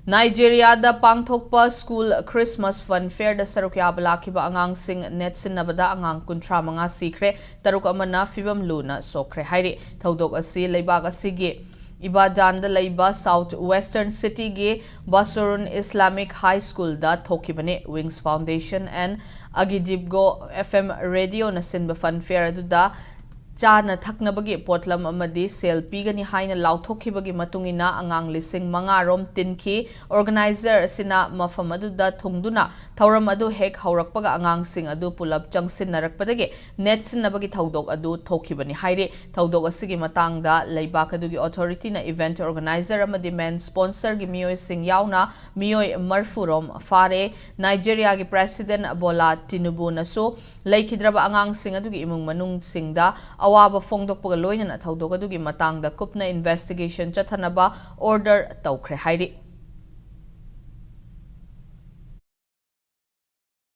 Nigeria da pangthokpa school Christmas fun fair da sarukya balakiba angang sing net sinabada angang kuntra manga sikre taruk amana fibam luna sokre hairi thodok asi leibag asigi Ibadan da leiba South Western City ge Basurun Islamic High School da thokibane Wings Foundation and Agidibgo FM radio na sinba fun fair da Chana thaknabagi potlam amadi sel pigani haina lauthokibagi matungina angang lising mangarom tinki organizer sina mafam aduda thungduna thauram adu hek haurakpaga angang sing adu pulap changsin narakpadagi net sinabagi thaudok adu thokibani haire thaudok asigi matangda leibak adugi authority na event organizer amadi main sponsor gi miyoi sing yauna miyoi marfurom fare Nigeria gi president Bola Tinubu na so leikidraba angang sing adugi imung manung singda awaba fongdokpaga loina na thaudok adugi matangda kupna investigation chathanaba order tawkhre hairi